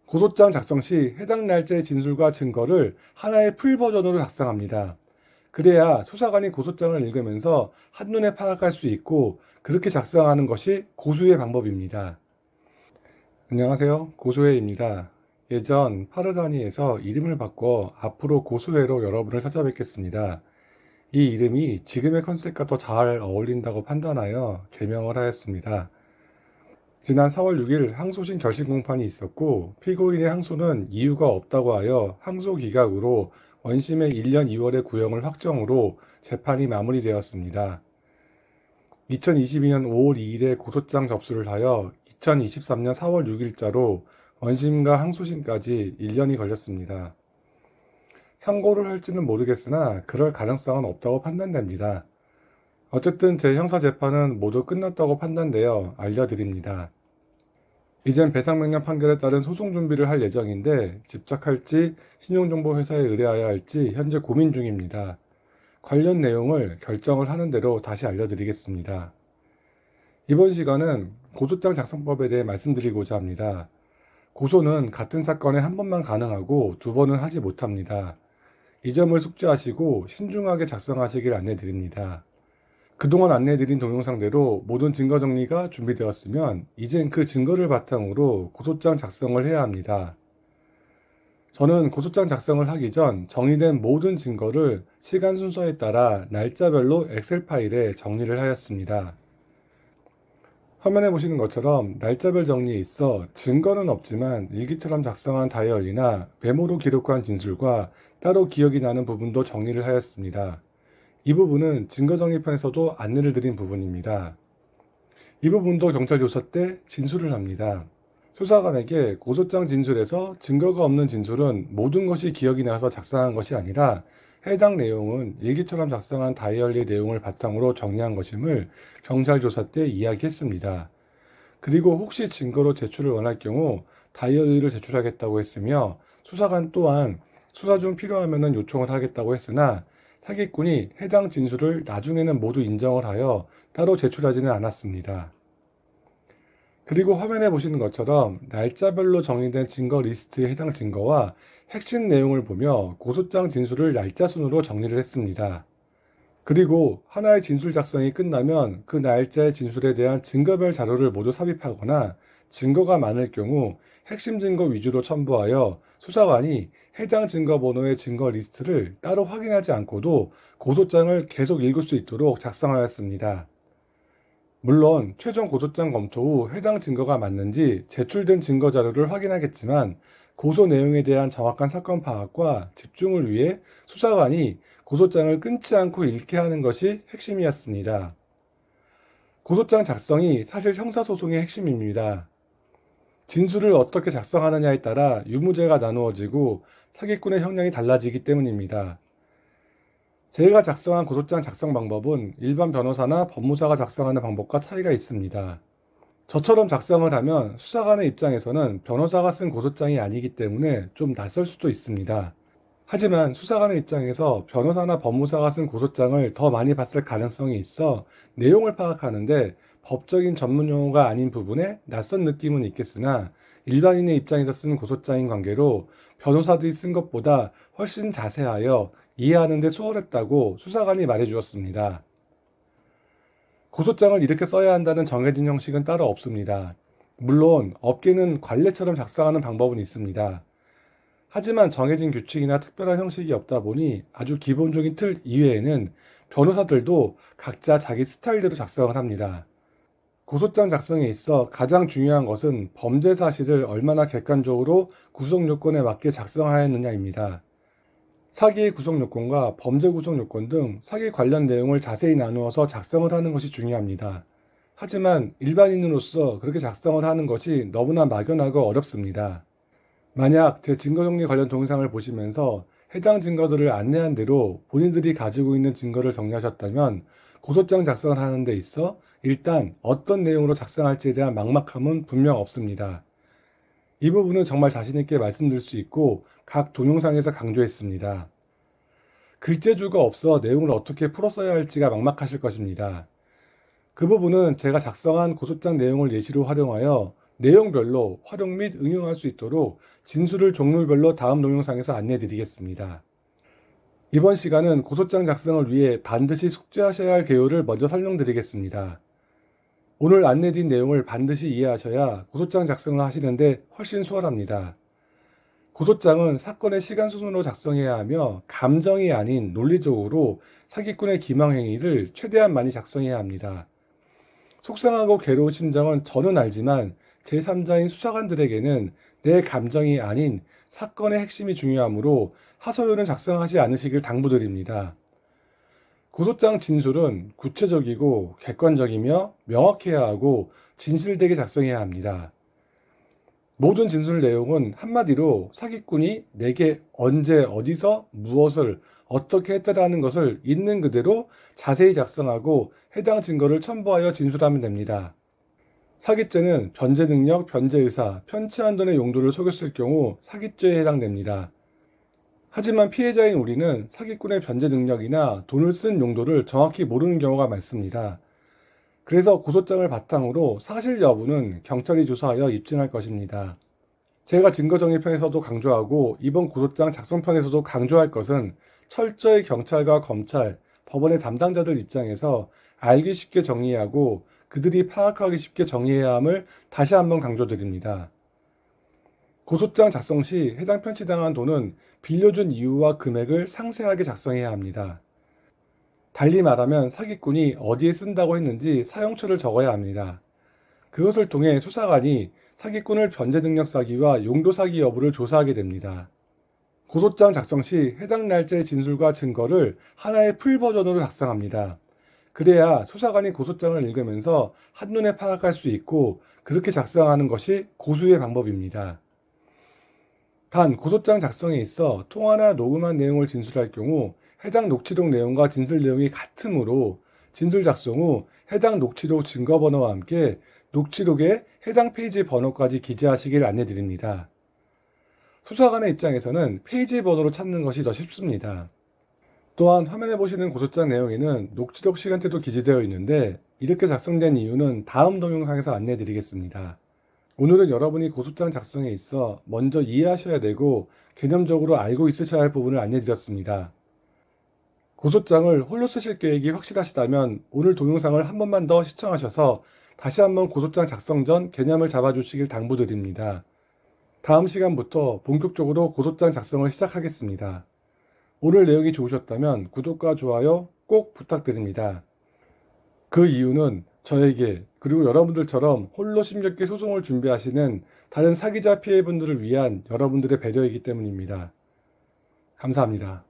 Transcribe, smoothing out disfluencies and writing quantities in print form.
고소장 작성 시 해당 날짜의 진술과 증거를 하나의 풀 버전으로 작성합니다. 그래야 수사관이 고소장을 읽으면서 한눈에 파악할 수 있고 그렇게 작성하는 것이 고수의 방법입니다. 안녕하세요. 고소해입니다. 예전 파르다니에서 이름을 바꿔 앞으로 고소해로 여러분을 찾아뵙겠습니다. 이 이름이 지금의 컨셉과 더 잘 어울린다고 판단하여 개명을 하였습니다. 지난 4월 6일 항소심 결심 공판이 있었고 피고인의 항소는 이유가 없다고 하여 항소 기각으로 원심의 1년 2월의 구형을 확정으로 재판이 마무리되었습니다. 2022년 5월 2일에 고소장 접수를 하여 2023년 4월 6일자로 원심과 항소심까지 1년이 걸렸습니다. 상고를 할지는 모르겠으나 그럴 가능성은 없다고 판단됩니다. 어쨌든 제 형사재판은 모두 끝났다고 판단되어 알려드립니다. 이젠 배상명령 판결에 따른 소송 준비를 할 예정인데 집착할지 신용정보회사에 의뢰해야 할지 현재 고민 중입니다. 관련 내용을 결정을 하는 대로 다시 알려드리겠습니다. 이번 시간은 고소장 작성법에 대해 말씀드리고자 합니다. 고소는 같은 사건에 한 번만 가능하고 두 번은 하지 못합니다. 이 점을 숙지하시고 신중하게 작성하시길 안내드립니다. 그동안 안내해드린 동영상대로 모든 증거 정리가 준비되었으면 이젠 그 증거를 바탕으로 고소장 작성을 해야 합니다. 저는 고소장 작성을 하기 전 정리된 모든 증거를 시간 순서에 따라 날짜별로 엑셀 파일에 정리를 하였습니다. 화면에 보시는 것처럼 날짜별 정리에 있어 증거는 없지만 일기처럼 작성한 다이어리나 메모로 기록한 진술과 따로 기억이 나는 부분도 정리를 하였습니다. 이 부분은 증거정리편에서도 안내를 드린 부분입니다. 이 부분도 경찰 조사 때 진술을 합니다. 수사관에게 고소장 진술에서 증거가 없는 진술은 모든 것이 기억이 나서 작성한 것이 아니라 해당 내용은 일기처럼 작성한 다이어리 내용을 바탕으로 정리한 것임을 경찰 조사 때 이야기했습니다. 그리고 혹시 증거로 제출을 원할 경우 다이어리를 제출하겠다고 했으며 수사관 또한 수사 중 필요하면 요청을 하겠다고 했으나 사기꾼이 해당 진술을 나중에는 모두 인정을 하여 따로 제출하지는 않았습니다. 그리고 화면에 보시는 것처럼 날짜별로 정리된 증거 리스트에 해당 증거와 핵심 내용을 보며 고소장 진술을 날짜 순으로 정리를 했습니다. 그리고 하나의 진술 작성이 끝나면 그 날짜의 진술에 대한 증거별 자료를 모두 삽입하거나 증거가 많을 경우 핵심 증거 위주로 첨부하여 수사관이 해당 증거 번호의 증거 리스트를 따로 확인하지 않고도 고소장을 계속 읽을 수 있도록 작성하였습니다. 물론 최종 고소장 검토 후 해당 증거가 맞는지 제출된 증거 자료를 확인하겠지만 고소 내용에 대한 정확한 사건 파악과 집중을 위해 수사관이 고소장을 끊지 않고 읽게 하는 것이 핵심이었습니다. 고소장 작성이 사실 형사소송의 핵심입니다. 진술을 어떻게 작성하느냐에 따라 유무죄가 나누어지고 사기꾼의 형량이 달라지기 때문입니다. 제가 작성한 고소장 작성 방법은 일반 변호사나 법무사가 작성하는 방법과 차이가 있습니다. 저처럼 작성을 하면 수사관의 입장에서는 변호사가 쓴 고소장이 아니기 때문에 좀 낯설 수도 있습니다. 하지만 수사관의 입장에서 변호사나 법무사가 쓴 고소장을 더 많이 봤을 가능성이 있어 내용을 파악하는데 법적인 전문 용어가 아닌 부분에 낯선 느낌은 있겠으나 일반인의 입장에서 쓴 고소장인 관계로 변호사들이 쓴 것보다 훨씬 자세하여 이해하는 데 수월했다고 수사관이 말해주었습니다. 고소장을 이렇게 써야 한다는 정해진 형식은 따로 없습니다. 물론 업계는 관례처럼 작성하는 방법은 있습니다. 하지만 정해진 규칙이나 특별한 형식이 없다 보니 아주 기본적인 틀 이외에는 변호사들도 각자 자기 스타일대로 작성을 합니다. 고소장 작성에 있어 가장 중요한 것은 범죄 사실을 얼마나 객관적으로 구성 요건에 맞게 작성하였느냐입니다. 사기의 구성 요건과 범죄 구성 요건 등 사기 관련 내용을 자세히 나누어서 작성을 하는 것이 중요합니다. 하지만 일반인으로서 그렇게 작성을 하는 것이 너무나 막연하고 어렵습니다. 만약 제 증거정리 관련 동영상을 보시면서 해당 증거들을 안내한 대로 본인들이 가지고 있는 증거를 정리하셨다면 고소장 작성을 하는 데 있어 일단 어떤 내용으로 작성할지에 대한 막막함은 분명 없습니다. 이 부분은 정말 자신있게 말씀드릴 수 있고 각 동영상에서 강조했습니다. 글재주가 없어 내용을 어떻게 풀어 써야 할지가 막막하실 것입니다. 그 부분은 제가 작성한 고소장 내용을 예시로 활용하여 내용별로 활용 및 응용할 수 있도록 진술을 종류별로 다음 동영상에서 안내해 드리겠습니다. 이번 시간은 고소장 작성을 위해 반드시 숙지하셔야 할 개요를 먼저 설명드리겠습니다. 오늘 안내드린 내용을 반드시 이해하셔야 고소장 작성을 하시는데 훨씬 수월합니다. 고소장은 사건의 시간 순으로 작성해야 하며 감정이 아닌 논리적으로 사기꾼의 기망행위를 최대한 많이 작성해야 합니다. 속상하고 괴로운 심정은 저는 알지만 제3자인 수사관들에게는 내 감정이 아닌 사건의 핵심이 중요하므로 하소연을 작성하지 않으시길 당부드립니다. 고소장 진술은 구체적이고 객관적이며 명확해야 하고 진실되게 작성해야 합니다. 모든 진술 내용은 한마디로 사기꾼이 내게 언제 어디서 무엇을 어떻게 했다라는 것을 있는 그대로 자세히 작성하고 해당 증거를 첨부하여 진술하면 됩니다. 사기죄는 변제 능력, 변제 의사, 편취 한도의 용도를 속였을 경우 사기죄에 해당됩니다. 하지만 피해자인 우리는 사기꾼의 변제 능력이나 돈을 쓴 용도를 정확히 모르는 경우가 많습니다. 그래서 고소장을 바탕으로 사실 여부는 경찰이 조사하여 입증할 것입니다. 제가 증거정리편에서도 강조하고 이번 고소장 작성편에서도 강조할 것은 철저히 경찰과 검찰, 법원의 담당자들 입장에서 알기 쉽게 정리하고 그들이 파악하기 쉽게 정리해야 함을 다시 한번 강조드립니다. 고소장 작성 시 해당 편취당한 돈은 빌려준 이유와 금액을 상세하게 작성해야 합니다. 달리 말하면 사기꾼이 어디에 쓴다고 했는지 사용처를 적어야 합니다. 그것을 통해 수사관이 사기꾼을 변제 능력 사기와 용도 사기 여부를 조사하게 됩니다. 고소장 작성 시 해당 날짜의 진술과 증거를 하나의 풀 버전으로 작성합니다. 그래야 수사관이 고소장을 읽으면서 한눈에 파악할 수 있고 그렇게 작성하는 것이 고수의 방법입니다. 단, 고소장 작성에 있어 통화나 녹음한 내용을 진술할 경우 해당 녹취록 내용과 진술 내용이 같으므로 진술 작성 후 해당 녹취록 증거번호와 함께 녹취록에 해당 페이지 번호까지 기재하시길 안내드립니다. 수사관의 입장에서는 페이지 번호로 찾는 것이 더 쉽습니다. 또한 화면에 보시는 고소장 내용에는 녹취록 시간대도 기재되어 있는데 이렇게 작성된 이유는 다음 동영상에서 안내드리겠습니다. 오늘은 여러분이 고소장 작성에 있어 먼저 이해하셔야 되고 개념적으로 알고 있으셔야 할 부분을 안내드렸습니다. 고소장을 홀로 쓰실 계획이 확실하시다면 오늘 동영상을 한 번만 더 시청하셔서 다시 한번 고소장 작성 전 개념을 잡아주시길 당부드립니다. 다음 시간부터 본격적으로 고소장 작성을 시작하겠습니다. 오늘 내용이 좋으셨다면 구독과 좋아요 꼭 부탁드립니다. 그 이유는 저에게 그리고 여러분들처럼 홀로 심렵게 소송을 준비하시는 다른 사기자 피해분들을 위한 여러분들의 배려이기 때문입니다. 감사합니다.